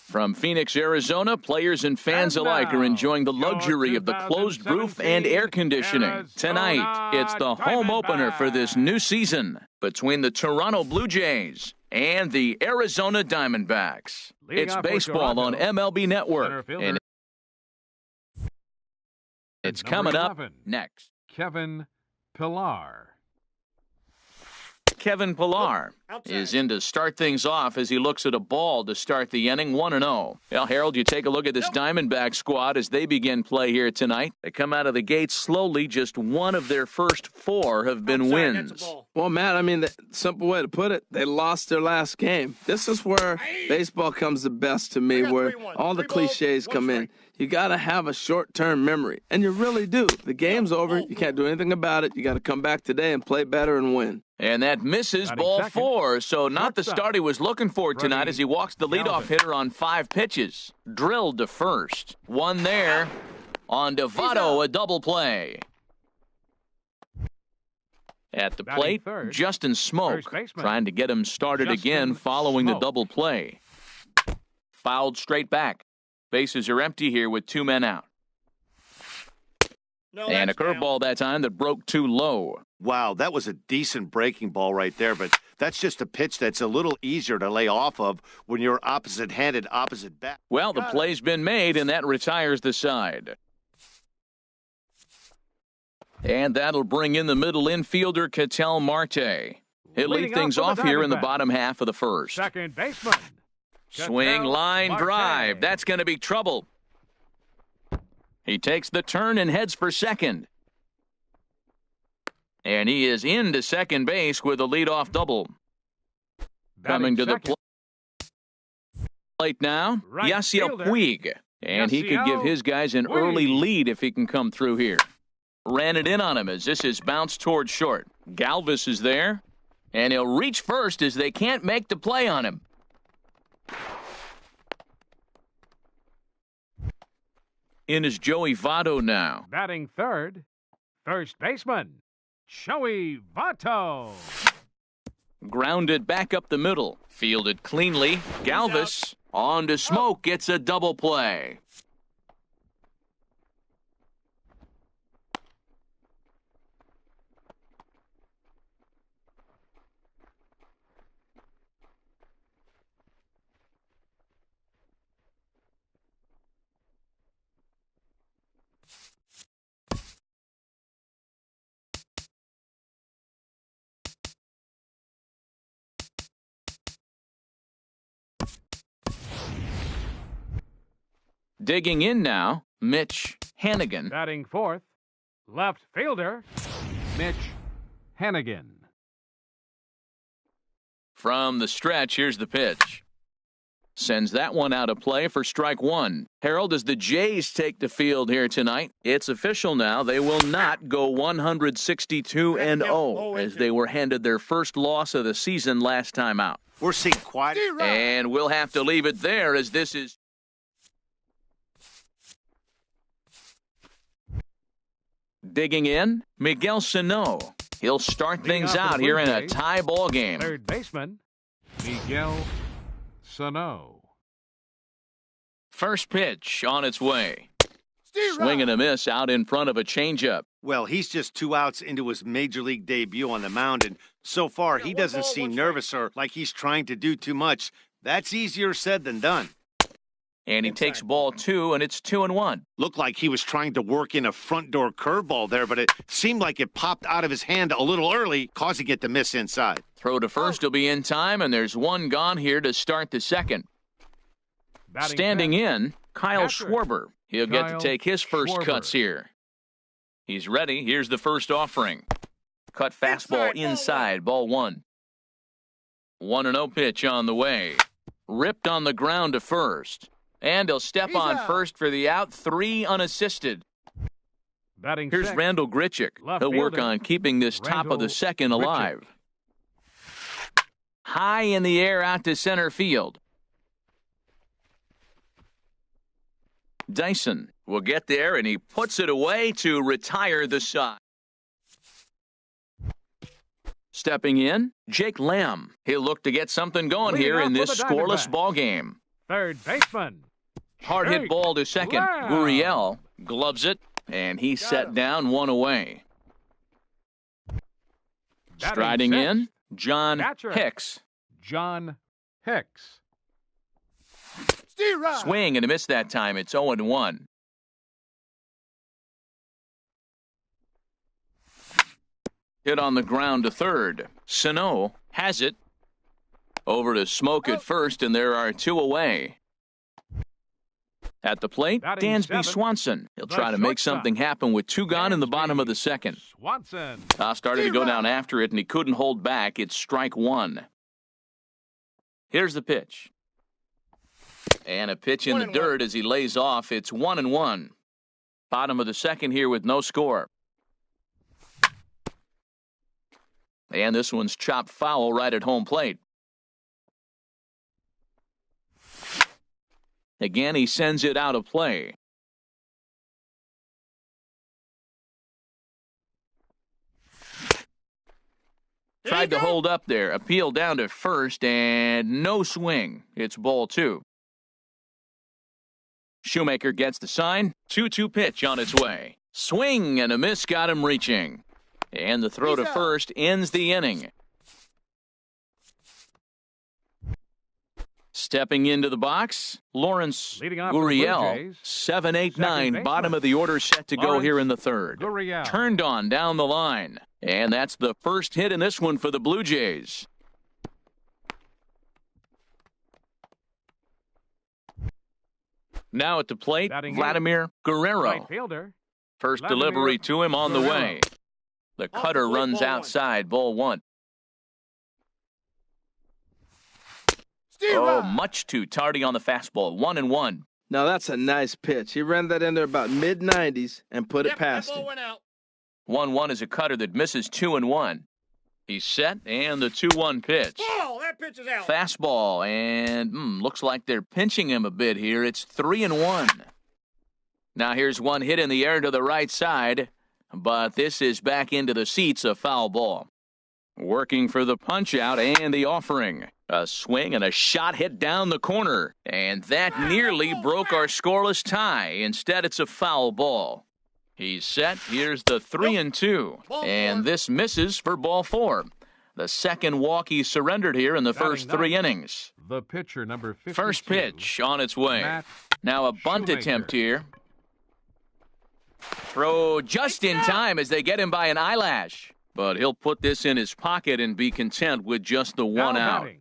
From Phoenix, Arizona, players and fans alike are enjoying the luxury of the closed roof and air conditioning. Tonight, it's the home opener for this new season between the Toronto Blue Jays and the Arizona Diamondbacks. It's baseball on MLB Network, and it's coming up next. Kevin Pillar. Kevin Pillar is in to start things off as he looks at a ball to start the inning, 1-0. Well, Harold, you take a look at this Diamondback squad as they begin play here tonight. They come out of the gate slowly. Just one of their first four have been wins. Well, Matt, I mean, the simple way to put it, they lost their last game. This is where baseball comes the best to me, where all the cliches come in. You got to have a short-term memory, and you really do. The game's over. You can't do anything about it. You got to come back today and play better and win. And that misses ball four, so not the start he was looking for tonight as he walks the leadoff hitter on 5 pitches. Drilled to first. One there. On to Votto, a double play. At the plate, Justin Smoke trying to get him started again following the double play. Fouled straight back. Bases are empty here with 2 men out. And a curveball that time that broke too low. Wow, that was a decent breaking ball right there, but that's just a pitch that's a little easier to lay off of when you're opposite-handed, opposite bat. Well, the play's been made, and that retires the side. And that'll bring in the middle infielder, Ketel Marte. He'll lead things off here in the bottom half of the first. Second baseman. Swing, line, drive. That's going to be trouble. He takes the turn and heads for second. And he is into second base with a leadoff double. Coming to the plate now, Yasiel Puig. And he could give his guys an early lead if he can come through here. Ran it in on him as this is bounced towards short. Galvis is there. And he'll reach first as they can't make the play on him. In is Joey Votto now. Batting third, first baseman, Joey Votto. Grounded back up the middle. Fielded cleanly. Galvis on to Smoke. Gets a double play. Digging in now, Mitch Hanigan. Batting fourth, left fielder, Mitch Hanigan. From the stretch, here's the pitch. Sends that one out of play for strike one. Harold, as the Jays take the field here tonight, it's official now. They will not go 162-0 as they were handed their first loss of the season last time out. We're seeing quiet. And we'll have to leave it there as this is digging in, Miguel Sano. He'll start things out here in a tie ball game. Third baseman, Miguel Sano. First pitch on its way. Swing and a miss out in front of a changeup. Well, he's just 2 outs into his major league debut on the mound, and so far he doesn't seem nervous or like he's trying to do too much. That's easier said than done. And he takes ball 2, and it's 2-1. Looked like he was trying to work in a front door curveball there, but it seemed like it popped out of his hand a little early, causing it to miss inside. Throw to first will be in time, and there's one gone here to start the second. Standing in, Kyle Schwarber. He'll get to take his first cuts here. He's ready. Here's the first offering. Cut fastball inside, ball 1. 1-0 pitch on the way. Ripped on the ground to first. And he'll step on first for the out, 3 unassisted. Here's Randall Grichuk. He'll work on keeping this top of the second alive. High in the air out to center field. Dyson will get there, and he puts it away to retire the side. Stepping in, Jake Lamb. He'll look to get something going here in this scoreless ball game. Third baseman. Hard hit Jake ball to second. Lamb. Gurriel gloves it, and he's set down, one away. Batting Striding sixth, in, John catcher. Hicks. John Hicks. Swing and a miss that time. It's 0-1. Hit on the ground to third. Sano has it. Over to Smoke at first, and there are two away. At the plate, Batting Dansby seventh, Swanson. He'll the try to make shortstop. something happen with two gone in the bottom of the second. Swanson. Started to go down after it, and he couldn't hold back. It's strike one. Here's the pitch. And a pitch in the dirt as he lays off. It's 1-1. Bottom of the second here with no score. And this one's chopped foul right at home plate. Again, he sends it out of play. Tried to hold up there. Appeal down to first, and no swing. It's ball two. Shoemaker gets the sign. 2-2 pitch on its way. Swing and a miss got him reaching. And the throw to first ends the inning. Stepping into the box, Lawrence Leading off for the Blue Gurriel. Jays, 7, 8, second 9. baseman. Bottom of the order set to go Lawrence here in the third. Gurriel. Turned on down the line. And that's the first hit in this one for the Blue Jays. Now at the plate, Batting Vladimir Guerrero. Right fielder. First Vladimir delivery to him on the Guerrero. way. The cutter runs outside, ball one. Oh, much too tardy on the fastball. 1-1. Now that's a nice pitch. He ran that in there about mid-90s and put it past him. 1-1 is a cutter that misses 2-1. He's set, and the 2-1 pitch. Oh, that pitch is out. Fastball, and looks like they're pinching him a bit here. It's 3-1. Now here's one hit in the air to the right side, but this is back into the seats, a foul ball. Working for the punch-out and the offering. A swing and a shot hit down the corner, and that nearly broke our scoreless tie. Instead, it's a foul ball. He's set. Here's the 3-2, and this misses for ball four. The second walk he surrendered here in the first three innings. The pitcher, number 52. First pitch on its way. Matt Now a bunt Shoemaker. attempt here. Throw just in time as they get him by an eyelash. But he'll put this in his pocket and be content with just the one Now out. batting,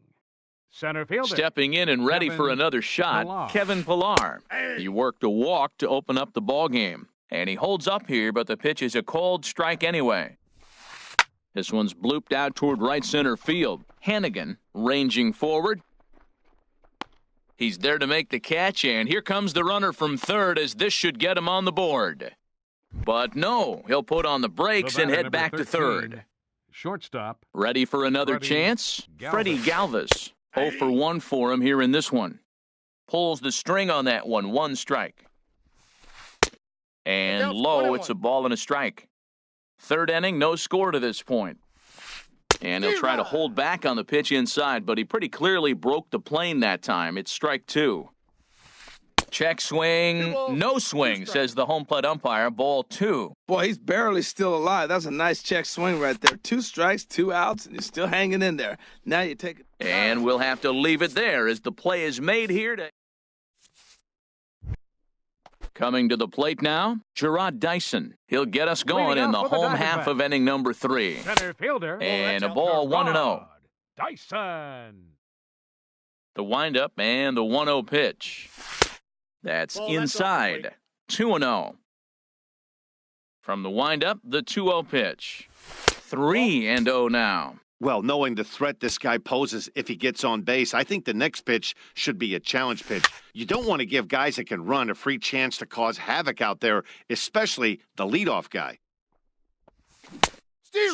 center fielder. Stepping in and ready for Kevin another shot, Pillar. Kevin Pillar. He worked a walk to open up the ball game. And he holds up here, but the pitch is a cold strike anyway. This one's blooped out toward right center field. Hannigan ranging forward. He's there to make the catch, and here comes the runner from third as this should get him on the board. But no, he'll put on the brakes The and batter, head number back to 13, third. Shortstop. Ready for another Freddie chance? Galvis. Freddie Galvis. 0 for 1 for him here in this one. Pulls the string on that one. One strike. And low, it's a ball and a strike. Third inning, no score to this point. And he'll try to hold back on the pitch inside, but he pretty clearly broke the plane that time. It's strike two. Check swing, no swing, says the home plate umpire. Ball two. Boy, he's barely still alive. That's a nice check swing right there. 2 strikes, 2 outs, and you're still hanging in there. Now you take it. And we'll have to leave it there as the play is made here. Coming to the plate now, Gerard Dyson. He'll get us going Leading in the off for the home half Diamondbacks. of inning number 3. Center fielder. And a ball 1-0. Dyson. The windup and the 1-0 pitch. That's Ball, that's inside. 2-0. From the windup, the 2-0 pitch. 3-0 now. Well, knowing the threat this guy poses if he gets on base, I think the next pitch should be a challenge pitch. You don't want to give guys that can run a free chance to cause havoc out there, especially the leadoff guy.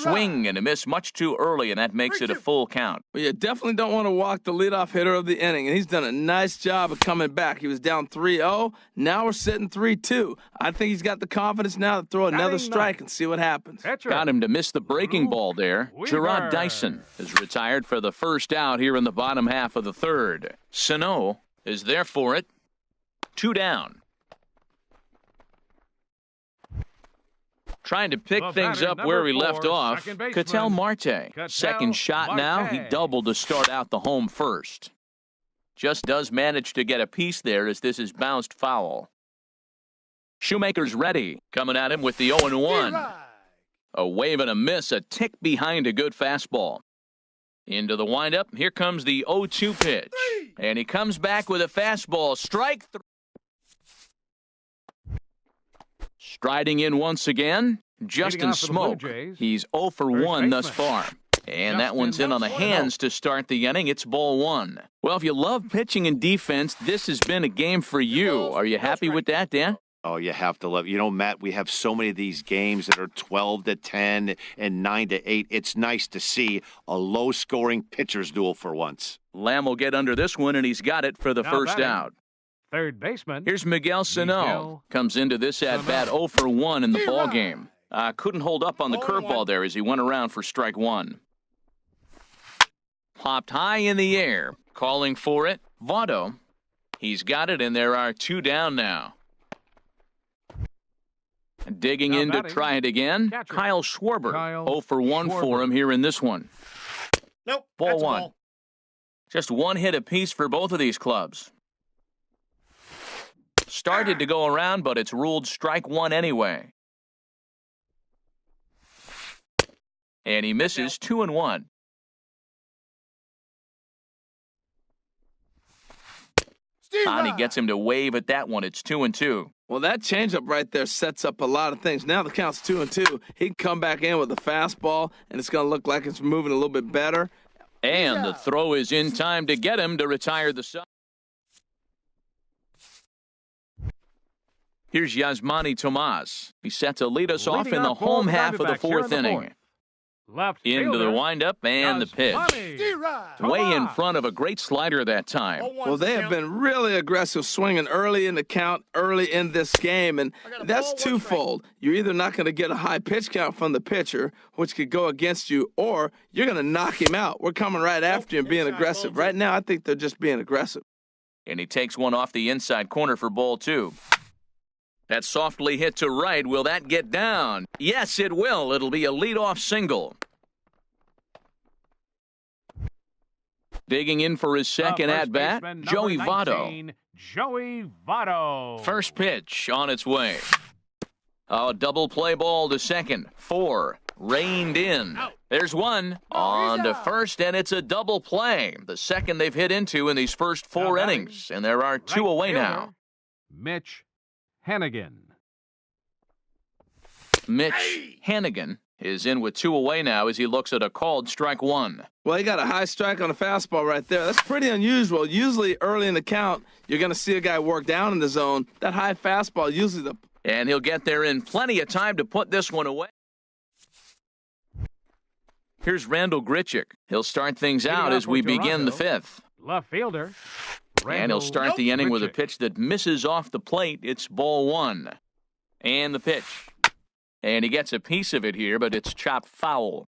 Swing and a miss much too early, and that makes it a full count. Well, you definitely don't want to walk the leadoff hitter of the inning, and he's done a nice job of coming back. He was down 3-0. Now we're sitting 3-2. I think he's got the confidence now to throw another Batting strike ninth. and see what happens. Pitcher. Got him to miss the breaking ball there. Weaver. Gerard Dyson is retired for the first out here in the bottom half of the third. Sano is there for it. 2 down. Trying to pick things up where he left off. Ketel Marte. Second shot now. He doubled to start out the home first. Just does manage to get a piece there as this is bounced foul. Shoemaker's ready. Coming at him with the 0-1. A wave and a miss, a tick behind a good fastball. Into the windup. Here comes the 0-2 pitch. And he comes back with a fastball. Strike 3. Striding in once again, Justin Smoak. He's 0 for 1 thus far. And that one's in on the hands to start the inning. It's ball 1. Well, if you love pitching and defense, this has been a game for you. Are you happy with that, Dan? Oh, you have to love it. You know, Matt, we have so many of these games that are 12-10 and 9-8. It's nice to see a low-scoring pitcher's duel for once. Lamb will get under this one, and he's got it for the first out. Third baseman. Here's Miguel Sano. Comes into this at-bat 0 for 1 in the ballgame. Couldn't hold up on the curveball there as he went around for strike 1. Popped high in the air. Calling for it. Votto. He's got it, and there are 2 down now. Digging in to try it again. Kyle Schwarber. 0 for 1 for him here in this one. Nope. Ball 1. Just 1 hit apiece for both of these clubs. Started to go around, but it's ruled strike 1 anyway. And he misses 2-1. Connie gets him to wave at that one. It's 2-2. Well, that changeup right there sets up a lot of things. Now the count's 2-2. He can come back in with a fastball, and it's going to look like it's moving a little bit better. And the throw is in time to get him to retire the side. Here's Yasmani Tomas. He's set to lead us off in the home half of the 4th inning. Left into the windup and the pitch. Way in front of a great slider that time. Well, they have been really aggressive swinging early in the count, early in this game, and that's twofold. You're either not going to get a high pitch count from the pitcher, which could go against you, or you're going to knock him out. We're coming right after him being aggressive. Right now, I think they're just being aggressive. And he takes one off the inside corner for ball 2. That softly hit to right. Will that get down? Yes, it will. It'll be a leadoff single. Digging in for his second at-bat, Joey Votto. Joey Votto. First pitch on its way. A double play ball to second. 4. Reined in. There's 1 on to first, and it's a double play. The second they've hit into in these first 4 innings. And there are 2 away now. Mitch Hannigan. Mitch Hannigan is in with 2 away now as he looks at a called strike 1. Well, he got a high strike on a fastball right there. That's pretty unusual. Usually early in the count, you're going to see a guy work down in the zone. That high fastball, usually the... And he'll get there in plenty of time to put this one away. Here's Randal Grichuk. He'll start things out as we begin the 5th. Left fielder. And he'll start the inning with a pitch that misses off the plate. It's ball 1. And the pitch. And he gets a piece of it here, but it's chopped foul.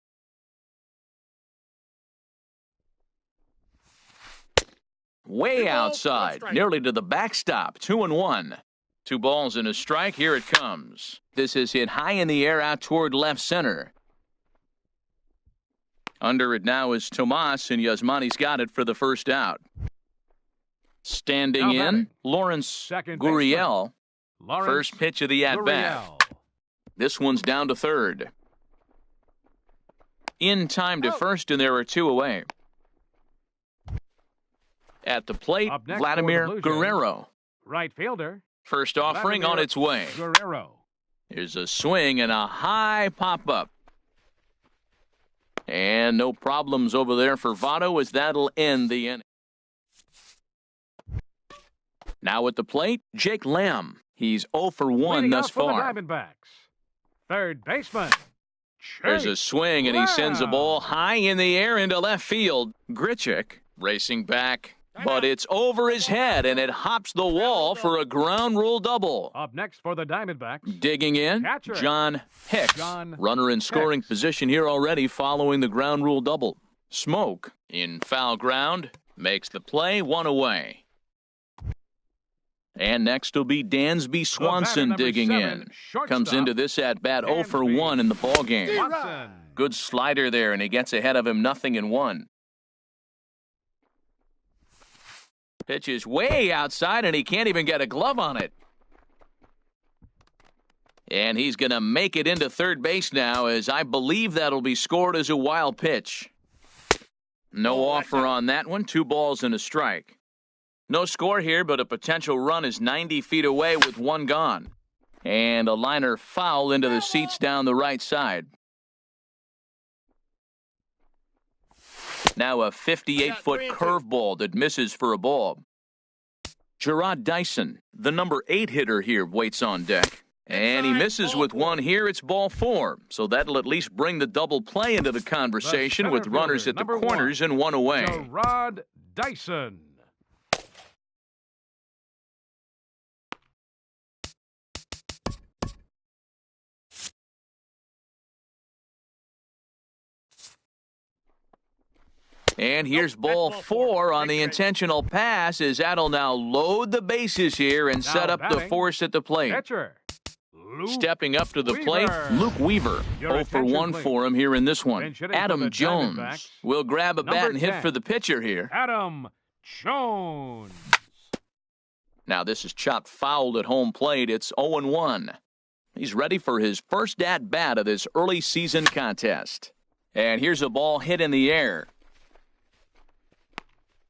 Way outside, nearly to the backstop. 2-1. 2 balls and a strike. Here it comes. This is hit high in the air out toward left center. Under it now is Tomas, and Yasmani's got it for the first out. Standing in, Lawrence Gurriel. First pitch of the at-bat. This one's down to third. In time to first, and there are 2 away. At the plate, Vladimir Guerrero. Right fielder. First offering on its way. Guerrero. Here's a swing and a high pop-up. And no problems over there for Votto as that'll end the inning. Now at the plate, Jake Lamb. He's 0 for 1 thus far. The Diamondbacks. Third baseman. There's a swing, and he sends a ball high in the air into left field. Grichuk racing back, but it's over his head, and it hops the wall for a ground rule double. Up next for the Diamondbacks. Digging in, John Hicks. Runner in scoring position here already following the ground rule double. Smoak in foul ground makes the play, 1 away. And next will be Dansby Swanson digging in. Comes into this at-bat 0 for 1 in the ballgame. Good slider there, and he gets ahead of him 0-1. Pitch is way outside, and he can't even get a glove on it. And he's going to make it into third base now, as I believe that'll be scored as a wild pitch. No offer on that one. 2 balls and a strike. No score here, but a potential run is 90 feet away with 1 gone. And a liner foul into the seats down the right side. Now a 58-foot curveball that misses for a ball. Jarrod Dyson, the number 8 hitter here, waits on deck. And he misses with 1 here. It's ball 4. So that'll at least bring the double play into the conversation with runners at the corners and 1 away. Jarrod Dyson. And here's ball 4 on the intentional pass, as that'll now load the bases here and set up the force at the plate. Catcher, stepping up to the plate, Luke Weaver. 0 for 1 for him here in this one. Adam Jones will grab a bat and hit for the pitcher here. Adam Jones. Now this is chopped foul at home plate. It's 0-1. He's ready for his first at-bat of this early season contest. And here's a ball hit in the air.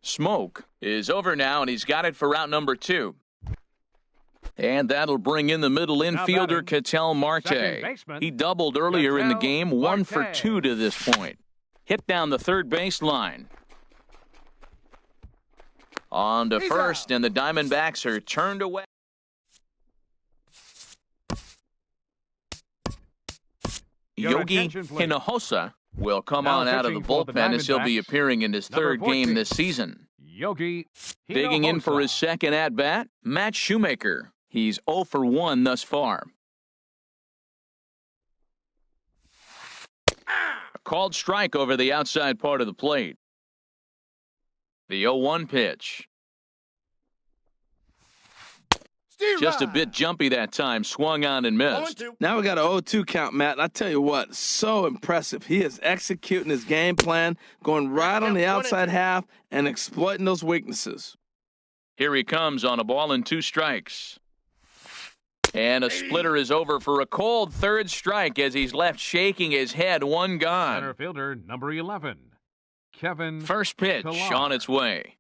Smoke is over now, and he's got it for route number 2. And that'll bring in the middle infielder, Ketel Marte. He doubled earlier in the game, 1 for 2 to this point. Hit down the third baseline. On to first, and the Diamondbacks are turned away. Yogi Hinojosa will come on out of the bullpen, as he'll be appearing in his third game this season. Yogi digging in for his second at-bat, Matt Shoemaker. He's 0 for 1 thus far. A called strike over the outside part of the plate. The 0-1 pitch. Just a bit jumpy that time, swung on and missed. Now we got an 0-2 count, Matt, and I tell you what, so impressive. He is executing his game plan, going right on the outside half and exploiting those weaknesses. Here he comes on a ball and 2 strikes. And a splitter is over for a cold third strike as he's left shaking his head. 1 gone. Center fielder number 11, Kevin. First pitch Pillar. On its way.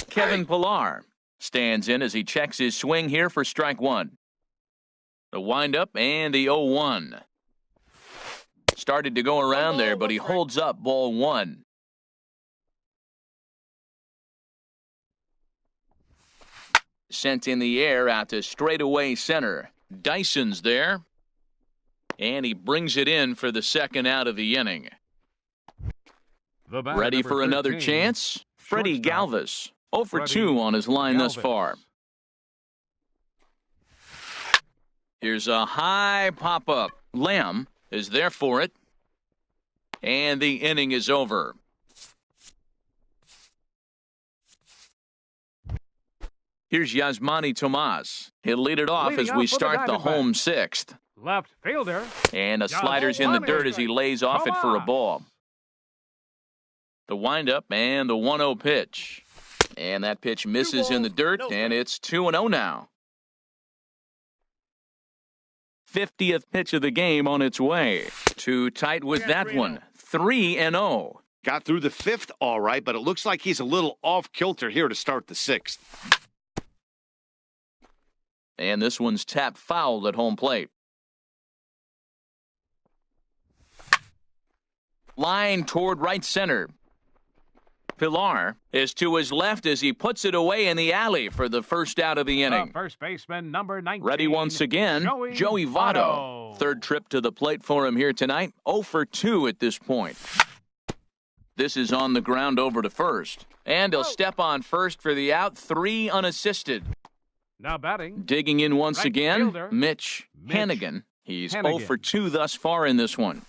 Kevin Pillar stands in as he checks his swing here for strike 1. The windup and the 0-1. Started to go around there, but he holds up ball 1. Sent in the air out to straightaway center. Dyson's there. And he brings it in for the second out of the inning. Ready for another chance? Freddie Galvis. 0 for 2 on his line thus far. Here's a high pop-up. Lamb is there for it. And the inning is over. Here's Yasmani Tomas. He'll lead it off as we start the home 6th. Left fielder. And a slider's in the dirt as he lays off it for a ball. The windup and the 1-0 pitch. And that pitch misses in the dirt, and it's 2-0 now. 50th pitch of the game on its way. Too tight with that one. 3-0. Got through the 5th all right, but it looks like he's a little off-kilter here to start the 6th. And this one's tapped foul at home plate. Line toward right center. Pillar is to his left as he puts it away in the alley for the first out of the inning. First baseman number 19. Ready once again, Joey Votto. Third trip to the plate for him here tonight. 0 for 2 at this point. This is on the ground over to first. And he'll step on first for the out. 3 unassisted. Now batting. Digging in once again, fielder, Mitch Hanigan. He's 0 for 2 thus far in this one.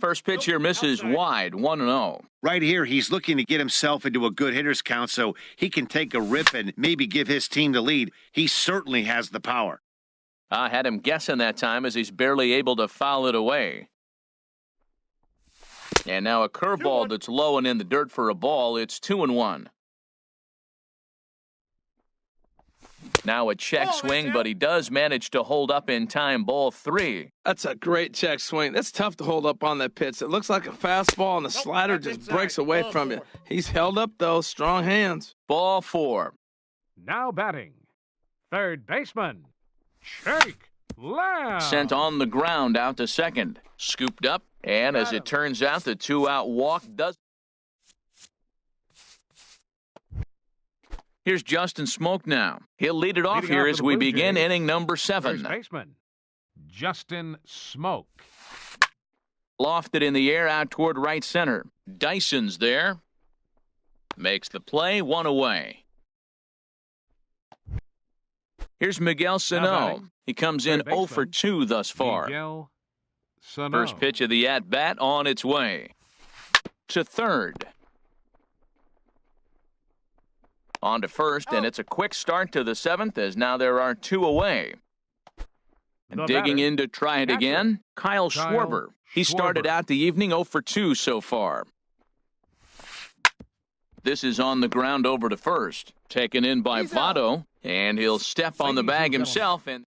First pitch here misses wide, 1-0. Right here, he's looking to get himself into a good hitter's count so he can take a rip and maybe give his team the lead. He certainly has the power. I had him guessing that time as he's barely able to foul it away. And now a curveball that's low and in the dirt for a ball. It's 2-1. Now a check swing, but he does manage to hold up in time, ball 3. That's a great check swing. That's tough to hold up on that pitch. It looks like a fastball, and the slider just breaks away from you. He's held up, though. Strong hands. Ball 4. Now batting, third baseman, Jake Lamb. Sent on the ground out to second. Scooped up, and as it turns out, the 2-out walk does. Here's Justin Smoak now. He'll lead it off here as we begin inning number 7. First baseman, Justin Smoak. Lofted in the air out toward right center. Dyson's there. Makes the play, 1 away. Here's Miguel Sano. He comes in 0 for 2 thus far. Miguel Sano. First pitch of the at-bat on its way. To third. On to first, and it's a quick start to the 7th as now there are 2 away. And digging in to try it again, Kyle Schwarber. He started out the evening 0 for 2 so far. This is on the ground over to first. Taken in by Votto, and he'll step on the bag himself. And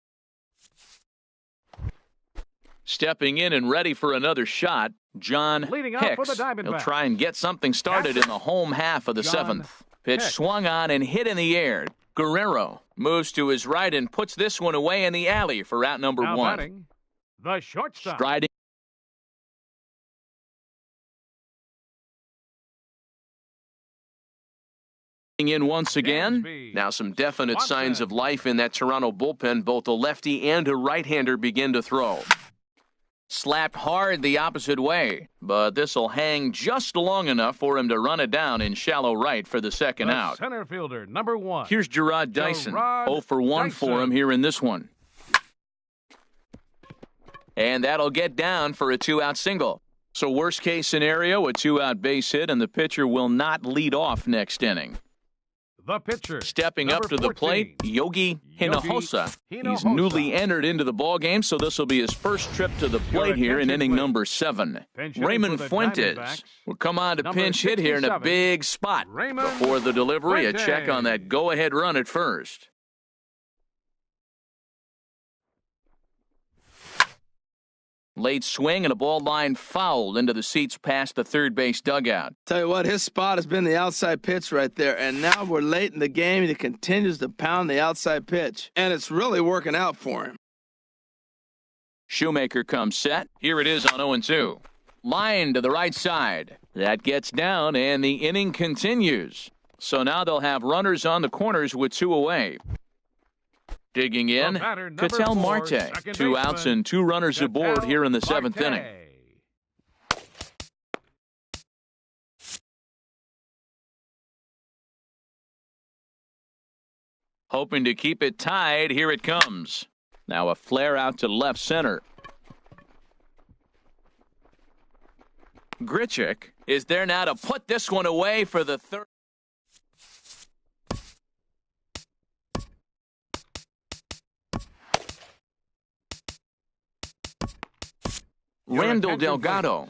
stepping in and ready for another shot, John Hicks. He'll try and get something started in the home half of the 7th. Pitch swung on and hit in the air. Guerrero moves to his right and puts this one away in the alley for out number 1. Batting, the shortstop. Striding in once again. Now some definite signs of life in that Toronto bullpen. Both a lefty and a right-hander begin to throw. Slapped hard the opposite way, but this will hang just long enough for him to run it down in shallow right for the second out. Center fielder, number 1. Here's Jarrod Dyson. 0 for 1 for him here in this one. And that'll get down for a 2-out single. So worst case scenario, a 2-out base hit, and the pitcher will not lead off next inning. The pitcher. Stepping up to the plate, Yogi Hinojosa. He's newly entered into the ballgame, so this will be his first trip to the plate here in inning number 7. Raymond Fuentes will come on to pinch hit here in a big spot. Before the delivery, a check on that go-ahead run at first. Late swing and a ball line fouled into the seats past the third base dugout. Tell you what, his spot has been the outside pitch right there, and now we're late in the game, and he continues to pound the outside pitch, and it's really working out for him. Shoemaker comes set. Here it is on 0-2. Line to the right side. That gets down, and the inning continues. So now they'll have runners on the corners with 2 away. Digging in, Ketel Marte. 2 outs and 2 runners aboard here in the 7th inning. Hoping to keep it tied, here it comes. Now a flare out to left center. Grichuk is there now to put this one away for the third. Randall Delgado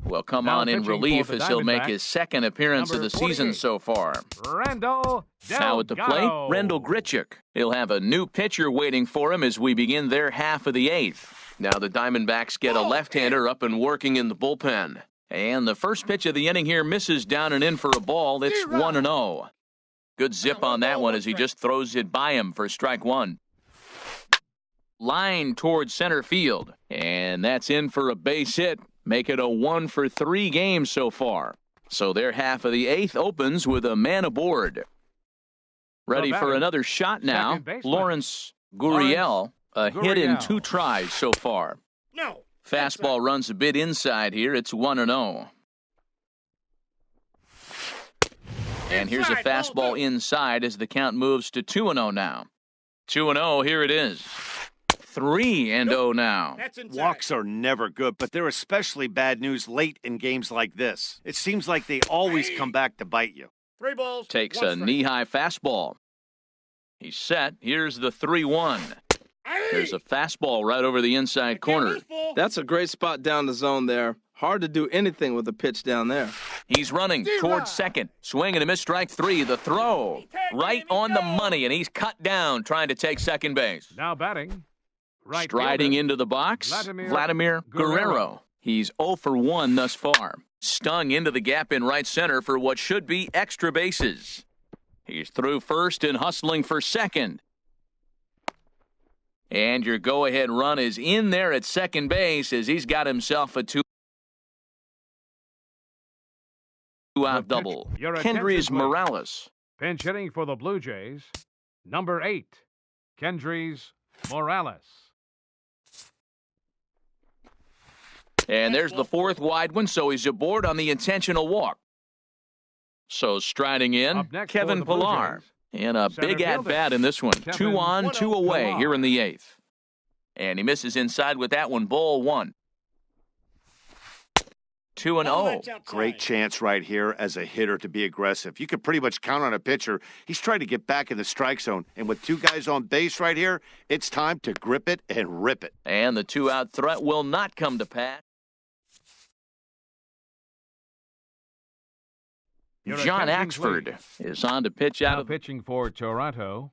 will come on in relief as he'll make his second appearance of the season so far. Randall Delgado. Now at the plate, Randall Grichuk. He'll have a new pitcher waiting for him as we begin their half of the 8th. Now the Diamondbacks get a left-hander up and working in the bullpen. And the first pitch of the inning here misses down and in for a ball. It's 1-0. Good zip on that one as he just throws it by him for strike 1. Line towards center field, and that's in for a base hit. Make it a 1 for 3 game so far. So their half of the 8th opens with a man aboard. Ready for another shot now. Lawrence Gurriel, a hit in 2 tries so far. Fastball runs a bit inside here. It's 1-0. And here's a fastball inside as the count moves to 2-0 now. 2-0, here it is. 3-0 now. Walks are never good, but they're especially bad news late in games like this. It seems like they always come back to bite you. 3 balls. Takes a knee-high fastball. He's set. Here's the 3-1. There's a fastball right over the inside corner. That's a great spot down the zone there. Hard to do anything with a pitch down there. He's running towards second. Swing and a miss, strike 3. The throw right on the money, and he's cut down trying to take second base. Now batting. Right Striding fielder, into the box, Vladimir Guerrero. Guerrero. He's 0 for 1 thus far. Stung into the gap in right center for what should be extra bases. He's through first and hustling for second. And your go-ahead run is in there at second base as he's got himself a two-out double. Kendrys Morales. Pinch hitting for the Blue Jays. Number 8, Kendrys Morales. And there's the fourth wide one, so he's aboard on the intentional walk. So striding in, Up next Kevin for the Blue Pillar. Jays. And a Center big fielder, at-bat in this one. Kevin 2 on, 2 away Pillar. here in the 8th. And he misses inside with that one, ball 1. 2-0. Great chance right here as a hitter to be aggressive. You could pretty much count on a pitcher. He's trying to get back in the strike zone. And with 2 guys on base right here, it's time to grip it and rip it. And the 2-out threat will not come to pass. Your John attention, Axford is on to pitch out Now of pitching for Toronto.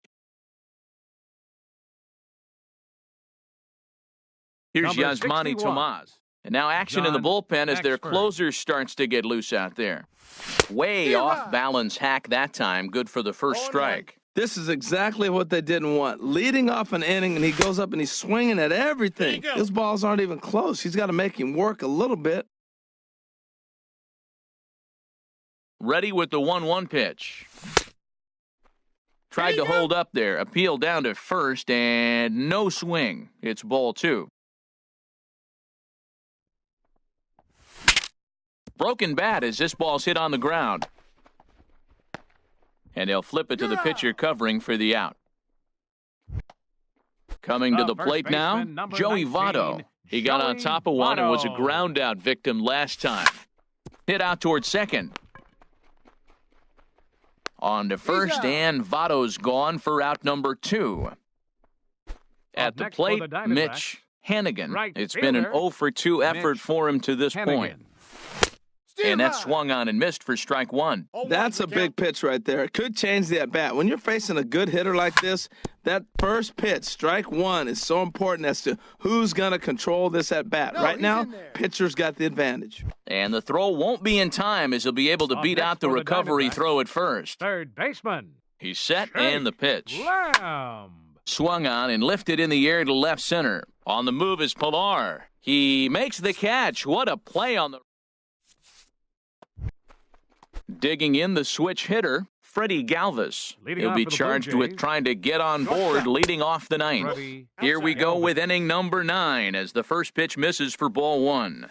Here's Number Yasmani 61. Tomas. And now action in the John bullpen as their Axford. closer starts to get loose out there. Way off balance hack that time. Good for the first strike. This is exactly what they didn't want. Leading off an inning, and he goes up and he's swinging at everything. His balls aren't even close. He's got to make him work a little bit. Ready with the 1-1 pitch. Tried to hold up there. Appeal down to first, and no swing. It's ball 2. Broken bat as this ball's hit on the ground. And they'll flip it to the pitcher covering for the out. Coming to the First plate now, baseman, number Joey 19, Votto. He got on Joey top of one and was a Votto. ground out victim last time. Hit out towards second. On to first, and Votto's gone for out number 2. At the next for plate, the Diamondbacks, Mitch Hannigan. right It's been an fielder, 0 for 2 effort Mitch for him to this point. Hannigan. And that swung on and missed for strike 1. That's a big pitch right there. It could change the at-bat. When you're facing a good hitter like this, that first pitch, strike 1, is so important as to who's going to control this at-bat. Right now, pitcher's got the advantage. And the throw won't be in time as he'll be able to Up beat next out the for the recovery Diamondbacks, throw at first. Third baseman. He's set and the pitch. Lamb. Swung on and lifted in the air to left center. On the move is Pilar. He makes the catch. What a play on the... Digging in the switch hitter, Freddie Galvis. Leading He'll off be for the Blue charged with Jays. trying to get on board leading off the 9th. Freddie Here we go Galvis. with inning number 9 as the first pitch misses for ball 1.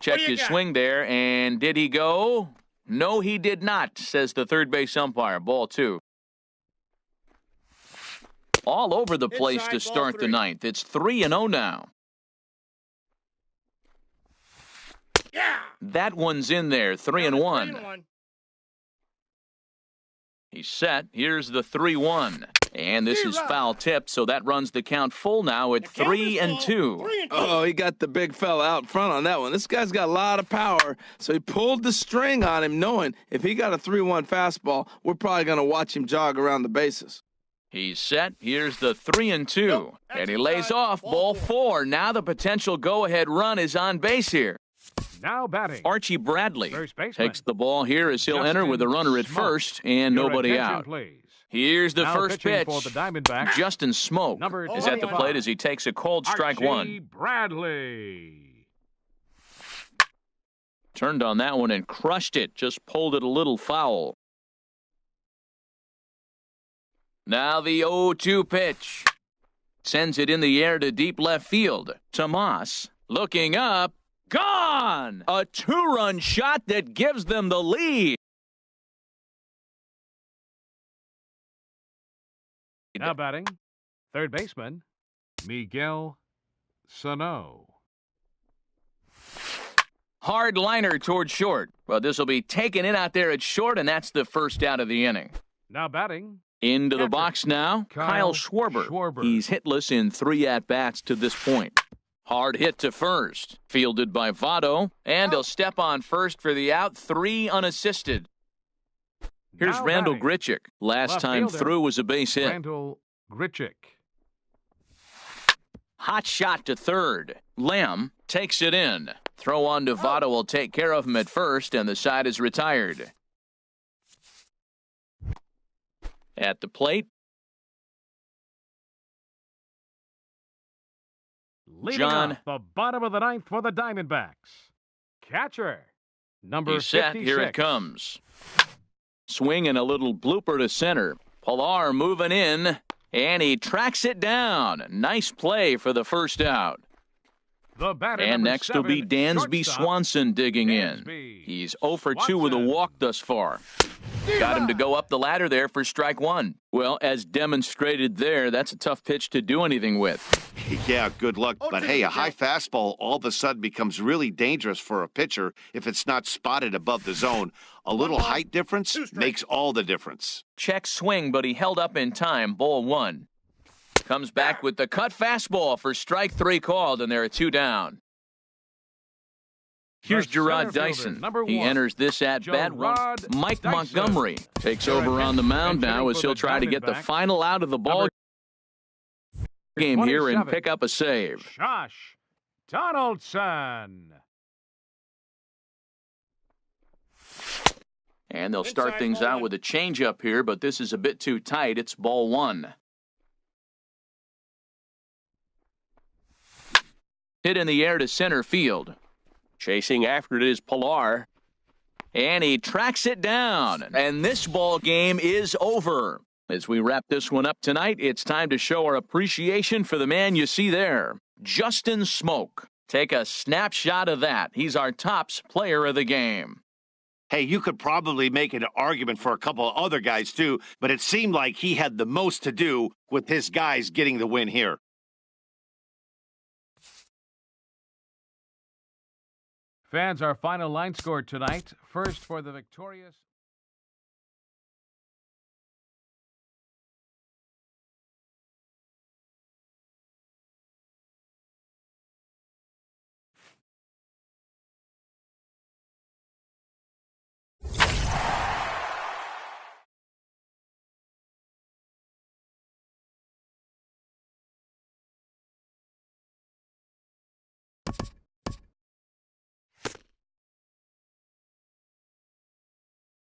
Checked his swing there, and did he go? No, he did not, says the third base umpire. Ball 2. All over the place to start the 9th. It's 3-0 now. That one's in there, 3-1. He's set. Here's the 3-1. And this is foul tip, so that runs the count full now at 3-2. Oh, he got the big fella out front on that one. This guy's got a lot of power, so he pulled the string on him, knowing if he got a 3-1 fastball, we're probably going to watch him jog around the bases. He's set. Here's the 3-2. And he lays off ball 4. Now the potential go-ahead run is on base here. Now batting. Archie Bradley First baseman. takes the ball here as he'll enter Justin with a runner at Smoak. first and Your nobody attention, out. Please. Here's the Now first pitching pitch. for the Diamondbacks. Justin Smoak Number is at the 25. plate as he takes a cold strike Archie 1. Bradley. Turned on that one and crushed it. Just pulled it a little foul. Now the 0-2 pitch. Sends it in the air to deep left field. Tomas looking up. Gone! A 2-run shot that gives them the lead. Now batting. Third baseman, Miguel Sano. Hard liner towards short. Well, this will be taken in out there at short, and that's the first out of the inning. Now batting. Into the box now, Kyle Schwarber. He's hitless in 3 at-bats to this point. Hard hit to first. Fielded by Votto, and he'll step on first for the out. 3 unassisted. Here's Now Randal batting. Grichuk. Last Left time fielder, through was a base hit. Randal Grichuk. Hot shot to third. Lamb takes it in. Throw on to Votto will take care of him at first, and the side is retired. At the plate, Leading John. off the bottom of the ninth for the Diamondbacks. Catcher, number He's set. 56. Here it comes. Swing and a little blooper to center. Pilar moving in, and he tracks it down. Nice play for the first out. The batter, And number next will be 7, Dansby shortstop. Swanson digging Dansby in. He's 0 for 2 with a Swanson. walk thus far. Got him to go up the ladder there for strike 1. Well, as demonstrated there, that's a tough pitch to do anything with. Yeah, good luck. But hey, a high fastball all of a sudden becomes really dangerous for a pitcher if it's not spotted above the zone. A little height difference makes all the difference. Check swing, but he held up in time. Ball 1. Comes back with the cut fastball for strike 3 called, and there are 2 down. Here's The Gerard center fielder, Dyson. number He 1, enters this at-bat. Gerard Mike Dyson. Montgomery takes They're over on the mound hitting now as for he'll the try to get the Diamondbacks. final out of the ball game here and 27. pick up a save. Josh Donaldson. And they'll start things out with a changeup here, but this is a bit too tight. It's ball 1. Hit in the air to center field. Chasing after it is Pilar. And he tracks it down. And this ball game is over. As we wrap this one up tonight, it's time to show our appreciation for the man you see there, Justin Smoak. Take a snapshot of that. He's our tops player of the game. Hey, you could probably make an argument for a couple of other guys too, but it seemed like he had the most to do with his guys getting the win here. Fans, our final line score tonight. First for the victorious